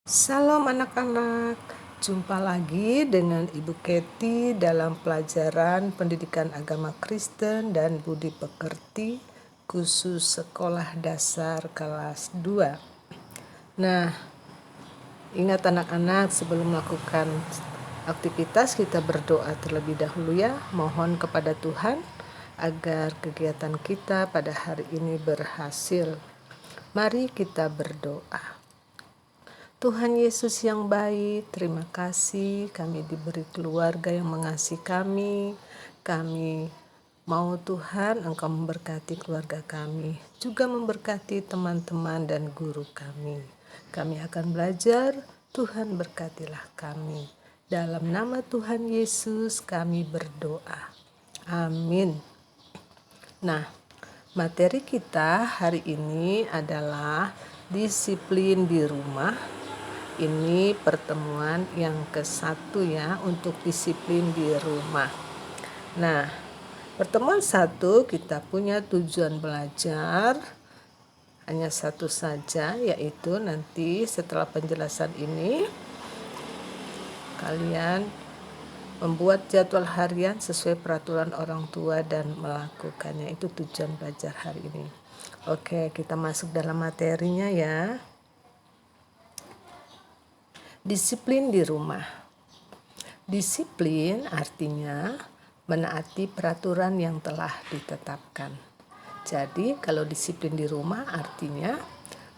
Salam anak-anak, jumpa lagi dengan Ibu Kety dalam pelajaran pendidikan agama Kristen dan budi pekerti khusus sekolah dasar kelas 2. Nah, ingat anak-anak, sebelum melakukan aktivitas kita berdoa terlebih dahulu ya. Mohon kepada Tuhan agar kegiatan kita pada hari ini berhasil. Mari kita berdoa. Tuhan Yesus yang baik, terima kasih kami diberi keluarga yang mengasihi kami. Kami mau Tuhan Engkau memberkati keluarga kami, juga memberkati teman-teman dan guru kami. Kami akan belajar, Tuhan berkatilah kami. Dalam nama Tuhan Yesus kami berdoa. Amin. Nah, materi kita hari ini adalah disiplin di rumah. Ini pertemuan yang ke-1 ya untuk disiplin di rumah. Nah, pertemuan 1 kita punya tujuan belajar hanya satu saja, yaitu nanti setelah penjelasan ini kalian membuat jadwal harian sesuai peraturan orang tua dan melakukannya. Itu tujuan belajar hari ini. Oke, kita masuk dalam materinya ya. Disiplin di rumah. Disiplin artinya menaati peraturan yang telah ditetapkan. Jadi kalau disiplin di rumah artinya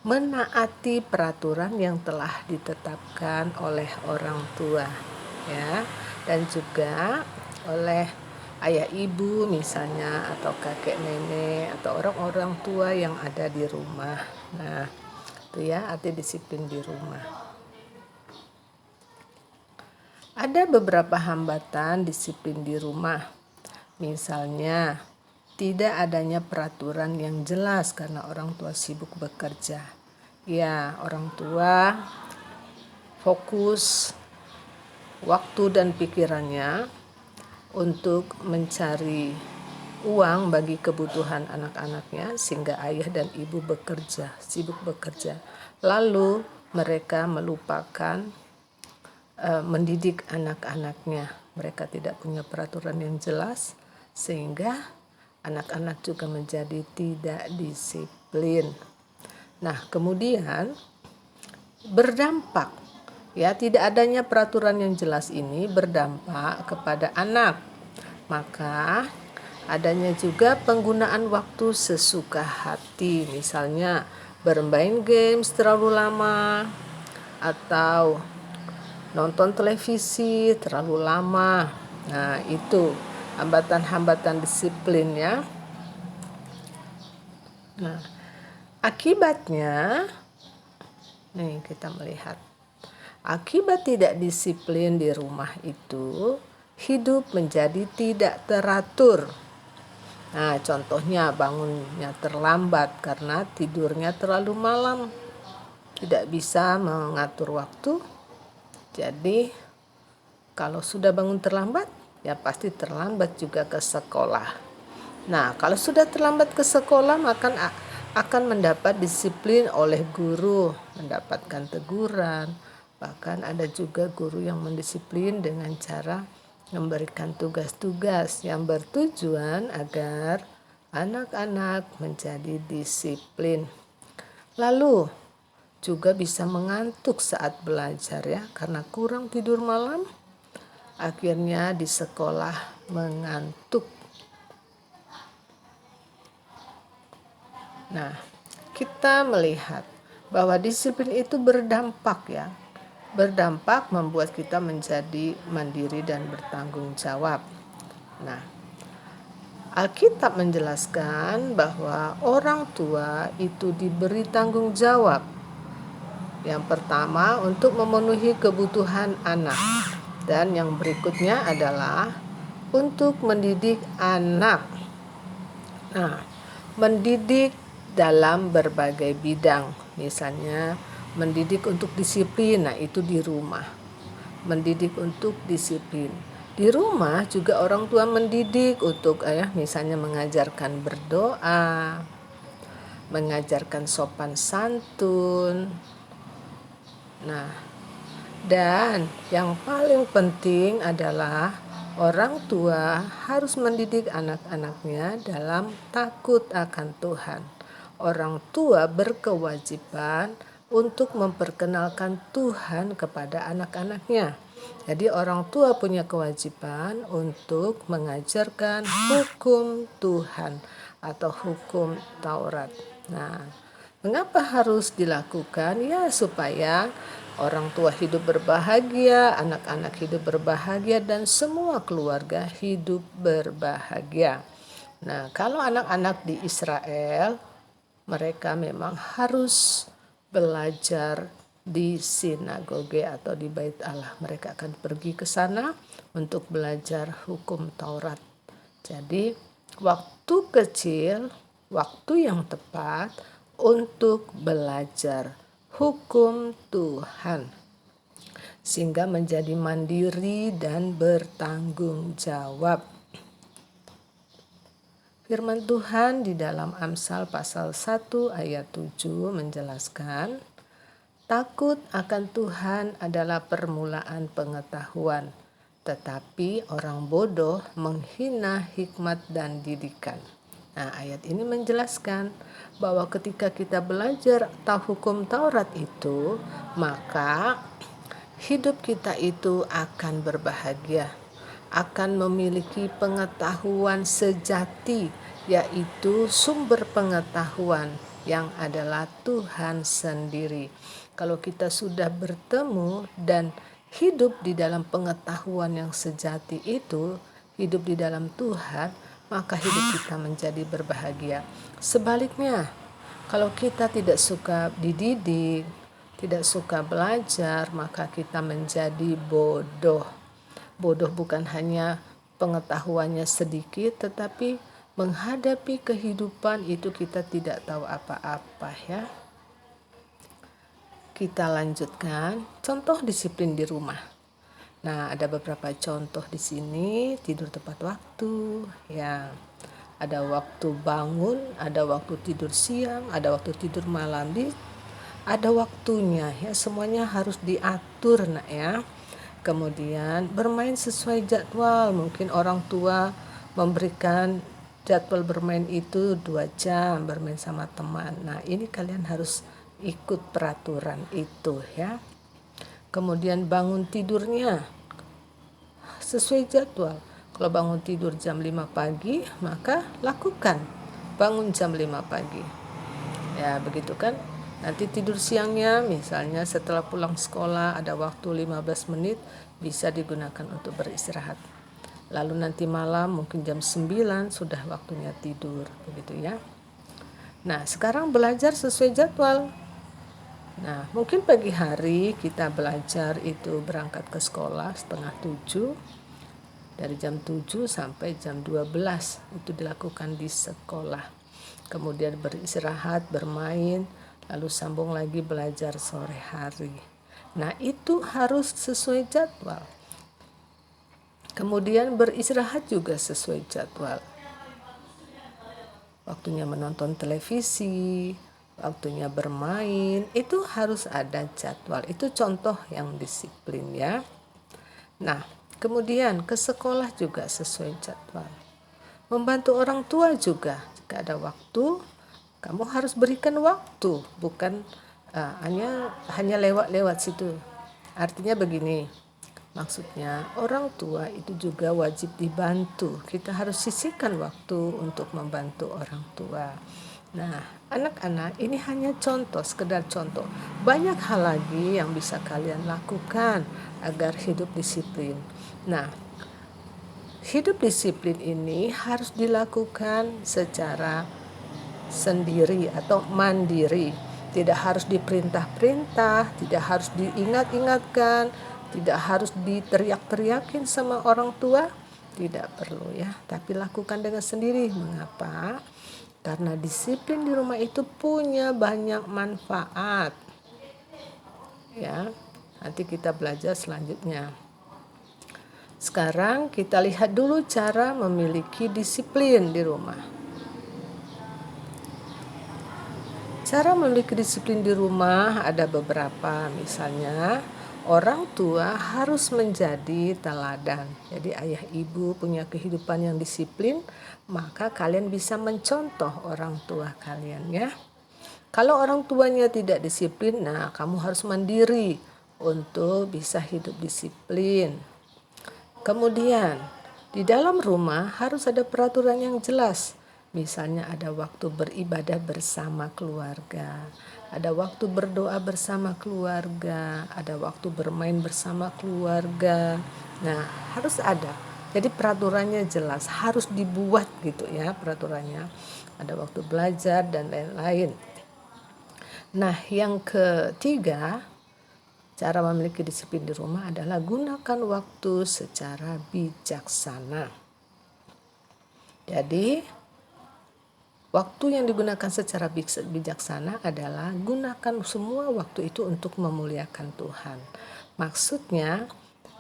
menaati peraturan yang telah ditetapkan oleh orang tua ya, dan juga oleh ayah ibu misalnya, atau kakek nenek, atau orang-orang tua yang ada di rumah. Nah, itu ya arti disiplin di rumah. Ada beberapa hambatan disiplin di rumah. Misalnya, tidak adanya peraturan yang jelas karena orang tua sibuk bekerja. Ya, orang tua fokus waktu dan pikirannya untuk mencari uang bagi kebutuhan anak-anaknya, sehingga ayah dan ibu sibuk bekerja. Lalu mereka melupakan mendidik anak-anaknya. Mereka tidak punya peraturan yang jelas, sehingga anak-anak juga menjadi tidak disiplin. Nah, kemudian berdampak ya, tidak adanya peraturan yang jelas ini berdampak kepada anak. Maka adanya juga penggunaan waktu sesuka hati, misalnya bermain games terlalu lama atau nonton televisi terlalu lama. Nah, itu hambatan-hambatan disiplin ya. Nah, akibatnya nih kita melihat. Akibat tidak disiplin di rumah itu, hidup menjadi tidak teratur. Nah, contohnya bangunnya terlambat karena tidurnya terlalu malam. Tidak bisa mengatur waktu. Jadi kalau sudah bangun terlambat, ya pasti terlambat juga ke sekolah. Nah, kalau sudah terlambat ke sekolah, maka akan mendapat disiplin oleh guru, mendapatkan teguran. Bahkan ada juga guru yang mendisiplin dengan cara memberikan tugas-tugas yang bertujuan agar anak-anak menjadi disiplin. Lalu juga bisa mengantuk saat belajar ya, karena kurang tidur malam, akhirnya di sekolah mengantuk. Nah, kita melihat bahwa disiplin itu berdampak ya. Berdampak membuat kita menjadi mandiri dan bertanggung jawab. Nah, Alkitab menjelaskan bahwa orang tua itu diberi tanggung jawab. Yang pertama, untuk memenuhi kebutuhan anak. Dan yang berikutnya adalah untuk mendidik anak. Nah, mendidik dalam berbagai bidang. Misalnya, mendidik untuk disiplin, nah itu di rumah. Mendidik untuk disiplin. Di rumah juga orang tua mendidik untuk misalnya mengajarkan berdoa, mengajarkan sopan santun, Nah, dan yang paling penting adalah orang tua harus mendidik anak-anaknya dalam takut akan Tuhan. Orang tua berkewajiban untuk memperkenalkan Tuhan kepada anak-anaknya. Jadi orang tua punya kewajiban untuk mengajarkan hukum Tuhan atau hukum Taurat. Nah, mengapa harus dilakukan? Ya, supaya orang tua hidup berbahagia, anak-anak hidup berbahagia, dan semua keluarga hidup berbahagia. Nah, kalau anak-anak di Israel, mereka memang harus belajar di sinagoge atau di Bait Allah. Mereka akan pergi ke sana untuk belajar hukum Taurat. Jadi, waktu kecil, waktu yang tepat untuk belajar hukum Tuhan, sehingga menjadi mandiri dan bertanggung jawab. Firman Tuhan di dalam Amsal pasal 1 ayat 7 menjelaskan, takut akan Tuhan adalah permulaan pengetahuan, tetapi orang bodoh menghina hikmat dan didikan. Nah, ayat ini menjelaskan bahwa ketika kita belajar hukum Taurat itu, maka hidup kita itu akan berbahagia, akan memiliki pengetahuan sejati, yaitu sumber pengetahuan yang adalah Tuhan sendiri. Kalau kita sudah bertemu dan hidup di dalam pengetahuan yang sejati itu, hidup di dalam Tuhan, maka hidup kita menjadi berbahagia. Sebaliknya, kalau kita tidak suka dididik, tidak suka belajar, maka kita menjadi bodoh. Bodoh bukan hanya pengetahuannya sedikit, tetapi menghadapi kehidupan itu kita tidak tahu apa-apa ya. Kita lanjutkan contoh disiplin di rumah. Nah, ada beberapa contoh di sini. Tidur tepat waktu, ya. Ada waktu bangun, ada waktu tidur siang, ada waktu tidur malam. Ada waktunya ya, semuanya harus diatur nak ya. Kemudian bermain sesuai jadwal. Mungkin orang tua memberikan jadwal bermain itu 2 jam bermain sama teman. Nah, ini kalian harus ikut peraturan itu ya. Kemudian bangun tidurnya sesuai jadwal. Kalau bangun tidur jam 5 pagi, maka lakukan bangun jam 5 pagi. Ya, begitu kan? Nanti tidur siangnya misalnya setelah pulang sekolah ada waktu 15 menit bisa digunakan untuk beristirahat. Lalu nanti malam mungkin jam 9 sudah waktunya tidur, begitu ya. Nah, sekarang belajar sesuai jadwal. Nah, mungkin pagi hari kita belajar itu berangkat ke sekolah setengah 7. Dari jam 7 sampai jam 12 itu dilakukan di sekolah. Kemudian beristirahat, bermain, lalu sambung lagi belajar sore hari. Nah, itu harus sesuai jadwal. Kemudian beristirahat juga sesuai jadwal. Waktunya menonton televisi, waktunya bermain, itu harus ada jadwal. Itu contoh yang disiplin ya. Nah, kemudian ke sekolah juga sesuai jadwal. Membantu orang tua juga, jika ada waktu, kamu harus berikan waktu, bukan hanya lewat-lewat situ. Artinya begini, maksudnya orang tua itu juga wajib dibantu. Kita harus sisihkan waktu untuk membantu orang tua. Nah, anak-anak ini hanya contoh, sekedar contoh. Banyak hal lagi yang bisa kalian lakukan agar hidup disiplin. Nah, hidup disiplin ini harus dilakukan secara sendiri atau mandiri. Tidak harus diperintah-perintah, tidak harus diingat-ingatkan, tidak harus diteriak-teriakin sama orang tua. Tidak perlu ya, tapi lakukan dengan sendiri. Mengapa? Karena disiplin di rumah itu punya banyak manfaat. Ya, nanti kita belajar selanjutnya. Sekarang kita lihat dulu cara memiliki disiplin di rumah. Cara memiliki disiplin di rumah ada beberapa, misalnya orang tua harus menjadi teladan. Jadi ayah ibu punya kehidupan yang disiplin, maka kalian bisa mencontoh orang tua kalian ya. Kalau orang tuanya tidak disiplin, nah kamu harus mandiri untuk bisa hidup disiplin. Kemudian, di dalam rumah harus ada peraturan yang jelas. Misalnya ada waktu beribadah bersama keluarga, ada waktu berdoa bersama keluarga, ada waktu bermain bersama keluarga. Nah, harus ada. Jadi peraturannya jelas, harus dibuat gitu ya peraturannya. Ada waktu belajar dan lain-lain. Nah, yang ketiga, cara memiliki disiplin di rumah adalah gunakan waktu secara bijaksana. Jadi, waktu yang digunakan secara bijaksana adalah gunakan semua waktu itu untuk memuliakan Tuhan. Maksudnya,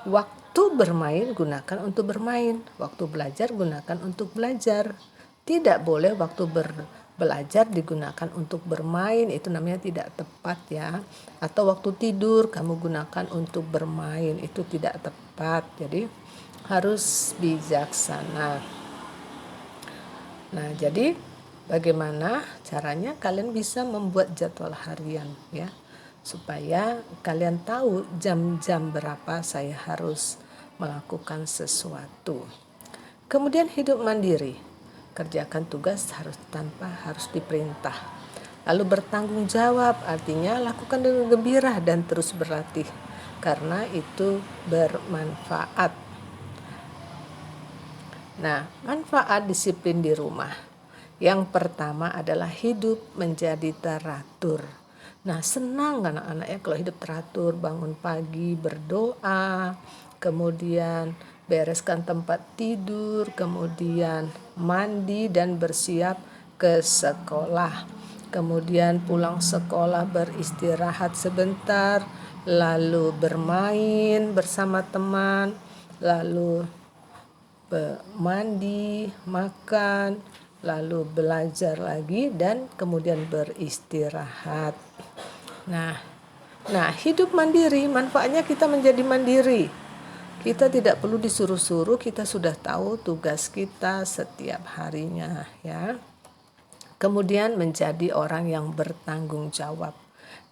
waktu bermain gunakan untuk bermain, waktu belajar gunakan untuk belajar. Tidak boleh waktu belajar digunakan untuk bermain, itu namanya tidak tepat ya. Atau waktu tidur kamu gunakan untuk bermain, itu tidak tepat. Jadi harus bijaksana. Nah, jadi bagaimana caranya kalian bisa membuat jadwal harian ya, supaya kalian tahu jam-jam berapa saya harus melakukan sesuatu. Kemudian hidup mandiri. Kerjakan tugas tanpa harus diperintah. Lalu bertanggung jawab, artinya lakukan dengan gembira dan terus berlatih, karena itu bermanfaat. Nah, manfaat disiplin di rumah. Yang pertama adalah hidup menjadi teratur. Nah, senang anak-anaknya kalau hidup teratur, bangun pagi, berdoa, kemudian bereskan tempat tidur, kemudian mandi dan bersiap ke sekolah. Kemudian pulang sekolah beristirahat sebentar, lalu bermain bersama teman, lalu mandi, makan, lalu belajar lagi dan kemudian beristirahat. Nah, hidup mandiri, manfaatnya kita menjadi mandiri. Kita tidak perlu disuruh-suruh, kita sudah tahu tugas kita setiap harinya ya. Kemudian menjadi orang yang bertanggung jawab.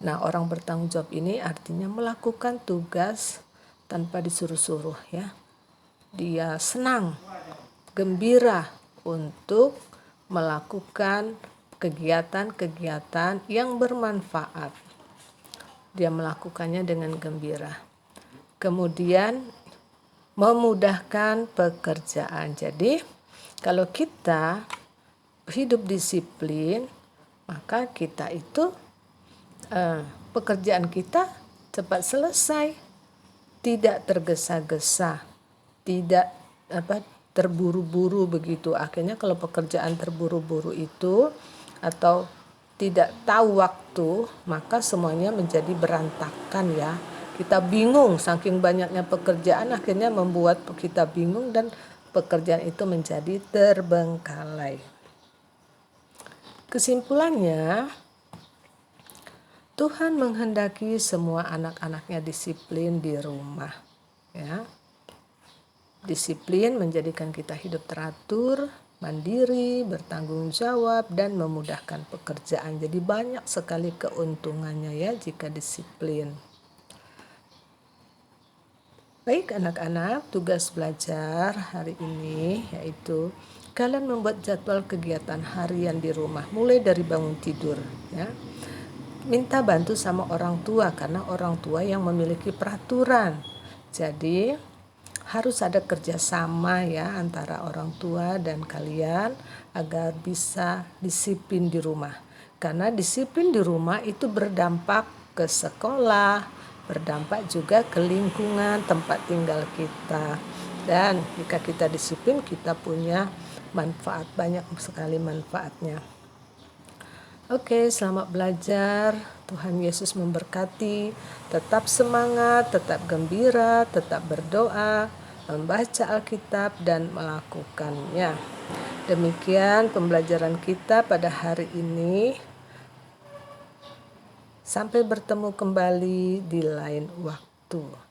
Nah, orang bertanggung jawab ini artinya melakukan tugas tanpa disuruh-suruh ya. Dia senang, gembira untuk melakukan kegiatan-kegiatan yang bermanfaat. Dia melakukannya dengan gembira. Kemudian memudahkan pekerjaan. Jadi kalau kita hidup disiplin, maka kita itu pekerjaan kita cepat selesai, tidak tergesa-gesa, tidak terburu-buru begitu. Akhirnya kalau pekerjaan terburu-buru itu atau tidak tahu waktu, maka semuanya menjadi berantakan ya. Kita bingung, saking banyaknya pekerjaan akhirnya membuat kita bingung dan pekerjaan itu menjadi terbengkalai. Kesimpulannya, Tuhan menghendaki semua anak-anaknya disiplin di rumah. Ya. Disiplin menjadikan kita hidup teratur, mandiri, bertanggung jawab, dan memudahkan pekerjaan. Jadi banyak sekali keuntungannya ya jika disiplin. Baik anak-anak, tugas belajar hari ini yaitu kalian membuat jadwal kegiatan harian di rumah mulai dari bangun tidur ya. Minta bantu sama orang tua karena orang tua yang memiliki peraturan. Jadi harus ada kerjasama ya antara orang tua dan kalian agar bisa disiplin di rumah. Karena disiplin di rumah itu berdampak ke sekolah, berdampak juga ke lingkungan tempat tinggal kita. Dan jika kita disiplin, kita punya manfaat, banyak sekali manfaatnya. Oke, selamat belajar. Tuhan Yesus memberkati. Tetap semangat, tetap gembira, tetap berdoa, membaca Alkitab dan melakukannya. Demikian pembelajaran kita pada hari ini. Sampai bertemu kembali di lain waktu.